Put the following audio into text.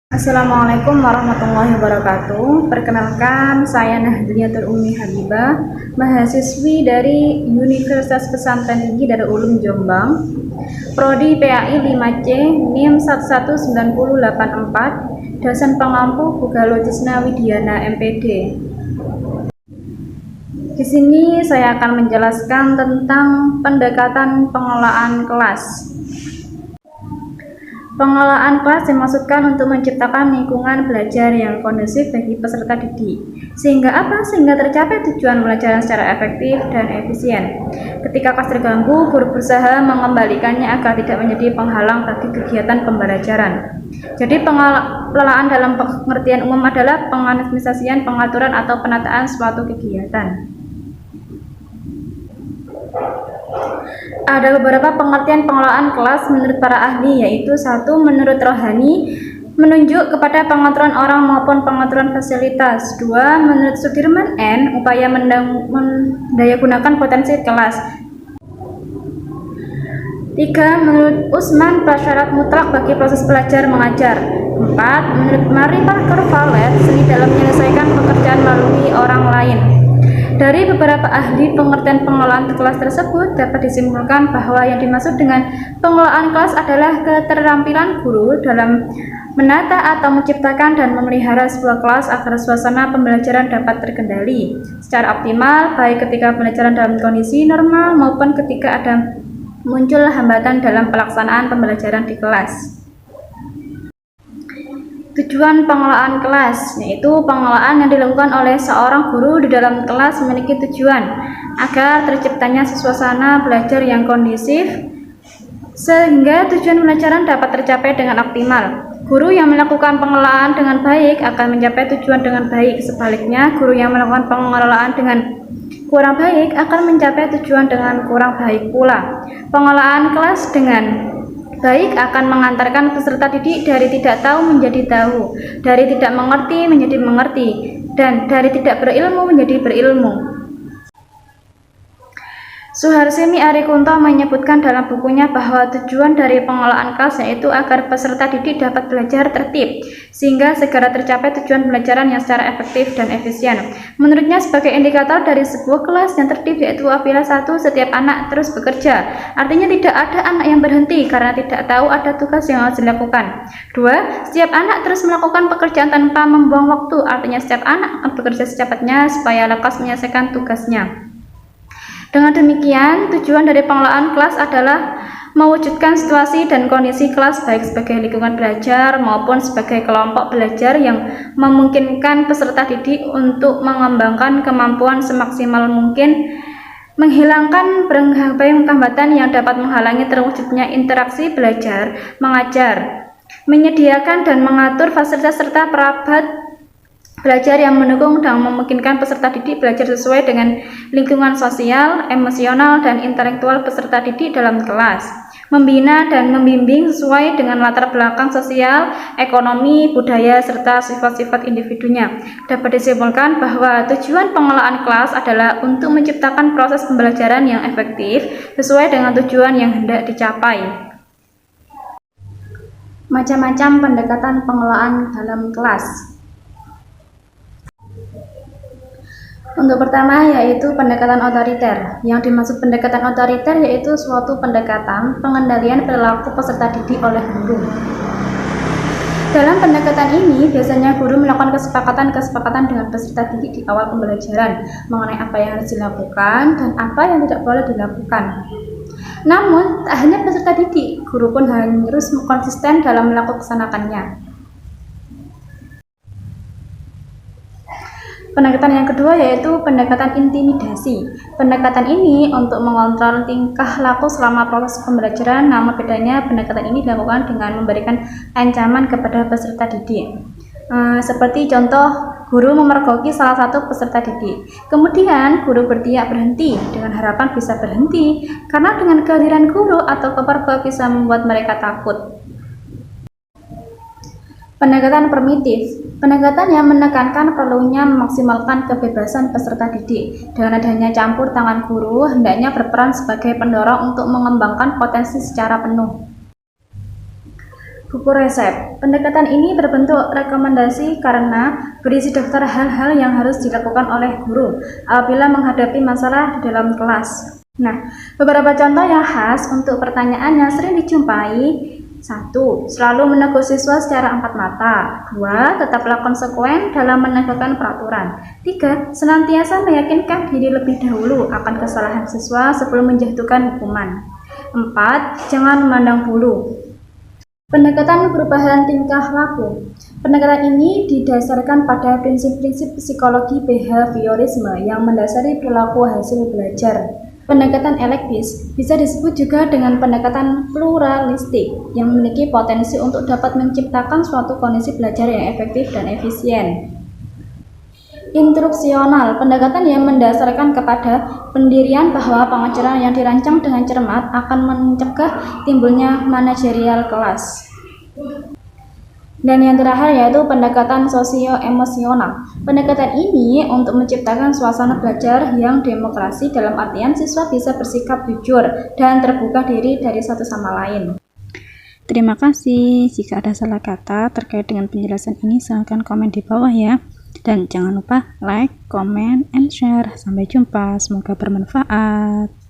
Assalamualaikum warahmatullahi wabarakatuh. Perkenalkan, saya Nahdliyatul Ummi Habibah, mahasiswi dari Universitas Pesantren Tinggi Darul Ulum Jombang, Prodi PAI 5C, NIM 119084, dosen pengampu Bugalogisna Widiana MPD. Di sini saya akan menjelaskan tentang pendekatan pengelolaan kelas. Pengelolaan kelas dimaksudkan untuk menciptakan lingkungan belajar yang kondusif bagi peserta didik. Sehingga apa? Sehingga tercapai tujuan pembelajaran secara efektif dan efisien. Ketika kelas terganggu, guru berusaha mengembalikannya agar tidak menjadi penghalang bagi kegiatan pembelajaran. Jadi pengelolaan dalam pengertian umum adalah pengadministrasian, pengaturan atau penataan suatu kegiatan. Ada beberapa pengertian pengelolaan kelas menurut para ahli, yaitu 1. Menurut rohani, menunjuk kepada pengaturan orang maupun pengaturan fasilitas. 2. Menurut Sudirman N, upaya mendayagunakan potensi kelas. 3. Menurut Usman, prasyarat mutlak bagi proses belajar mengajar. 4. Menurut Marifah Kervalet, seni dalam menyelesaikan pekerjaan melalui orang lain. Dari beberapa ahli, pengertian pengelolaan kelas tersebut dapat disimpulkan bahwa yang dimaksud dengan pengelolaan kelas adalah keterampilan guru dalam menata atau menciptakan dan memelihara sebuah kelas agar suasana pembelajaran dapat terkendali secara optimal, baik ketika pembelajaran dalam kondisi normal maupun ketika ada muncul hambatan dalam pelaksanaan pembelajaran di kelas. Tujuan pengelolaan kelas, yaitu pengelolaan yang dilakukan oleh seorang guru di dalam kelas memiliki tujuan agar terciptanya suasana belajar yang kondusif sehingga tujuan pembelajaran dapat tercapai dengan optimal. Guru yang melakukan pengelolaan dengan baik akan mencapai tujuan dengan baik. Sebaliknya, guru yang melakukan pengelolaan dengan kurang baik akan mencapai tujuan dengan kurang baik pula. Pengelolaan kelas dengan baik akan mengantarkan peserta didik dari tidak tahu menjadi tahu, dari tidak mengerti menjadi mengerti, dan dari tidak berilmu menjadi berilmu. Suharsimi Arikunto menyebutkan dalam bukunya bahwa tujuan dari pengelolaan kelas yaitu agar peserta didik dapat belajar tertib, sehingga segera tercapai tujuan pembelajaran yang secara efektif dan efisien. Menurutnya, sebagai indikator dari sebuah kelas yang tertib yaitu apabila 1. Setiap anak terus bekerja, artinya tidak ada anak yang berhenti karena tidak tahu ada tugas yang harus dilakukan. 2. Setiap anak terus melakukan pekerjaan tanpa membuang waktu, artinya setiap anak akan bekerja secepatnya supaya lekas menyelesaikan tugasnya. Dengan demikian, tujuan dari pengelolaan kelas adalah mewujudkan situasi dan kondisi kelas baik sebagai lingkungan belajar maupun sebagai kelompok belajar yang memungkinkan peserta didik untuk mengembangkan kemampuan semaksimal mungkin, menghilangkan berbagai hambatan yang dapat menghalangi terwujudnya interaksi belajar mengajar, menyediakan dan mengatur fasilitas serta perabot belajar yang mendukung dan memungkinkan peserta didik belajar sesuai dengan lingkungan sosial, emosional, dan intelektual peserta didik dalam kelas. Membina dan membimbing sesuai dengan latar belakang sosial, ekonomi, budaya, serta sifat-sifat individunya. Dapat disimpulkan bahwa tujuan pengelolaan kelas adalah untuk menciptakan proses pembelajaran yang efektif sesuai dengan tujuan yang hendak dicapai. Macam-macam pendekatan pengelolaan dalam kelas. Untuk pertama yaitu pendekatan otoriter. Yang dimaksud pendekatan otoriter yaitu suatu pendekatan pengendalian perilaku peserta didik oleh guru. Dalam pendekatan ini biasanya guru melakukan kesepakatan dengan peserta didik di awal pembelajaran mengenai apa yang harus dilakukan dan apa yang tidak boleh dilakukan. Namun tak hanya peserta didik, guru pun harus konsisten dalam melaksanakannya. Pendekatan yang kedua yaitu pendekatan intimidasi. Pendekatan ini untuk mengontrol tingkah laku selama proses pembelajaran, namun bedanya pendekatan ini dilakukan dengan memberikan ancaman kepada peserta didik. Seperti contoh, guru memergoki salah satu peserta didik. Kemudian guru berteriak berhenti dengan harapan bisa berhenti, karena dengan kehadiran guru atau kepergok bisa membuat mereka takut. Pendekatan primitif. Pendekatan yang menekankan perlunya memaksimalkan kebebasan peserta didik. Dengan adanya campur tangan guru, hendaknya berperan sebagai pendorong untuk mengembangkan potensi secara penuh. Buku resep. Pendekatan ini berbentuk rekomendasi karena berisi daftar hal-hal yang harus dilakukan oleh guru apabila menghadapi masalah di dalam kelas. Nah, beberapa contoh yang khas untuk pertanyaan yang sering dijumpai. 1. Selalu menegur siswa secara empat mata. 2. Tetaplah konsekuen dalam menegakkan peraturan. 3. Senantiasa meyakinkan diri lebih dahulu akan kesalahan siswa sebelum menjatuhkan hukuman. 4. Jangan memandang bulu. Pendekatan perubahan tingkah laku. Pendekatan ini didasarkan pada prinsip-prinsip psikologi behaviorisme yang mendasari perilaku hasil belajar. Pendekatan elektis bisa disebut juga dengan pendekatan pluralistik yang memiliki potensi untuk dapat menciptakan suatu kondisi belajar yang efektif dan efisien. Instruksional, pendekatan yang mendasarkan kepada pendirian bahwa pengajaran yang dirancang dengan cermat akan mencegah timbulnya manajerial kelas. Dan yang terakhir yaitu pendekatan sosio-emosional. Pendekatan ini untuk menciptakan suasana belajar yang demokrasi dalam artian siswa bisa bersikap jujur dan terbuka diri dari satu sama lain. Terima kasih. Jika ada salah kata terkait dengan penjelasan ini, silahkan komen di bawah ya. Dan jangan lupa like, comment, and share. Sampai jumpa. Semoga bermanfaat.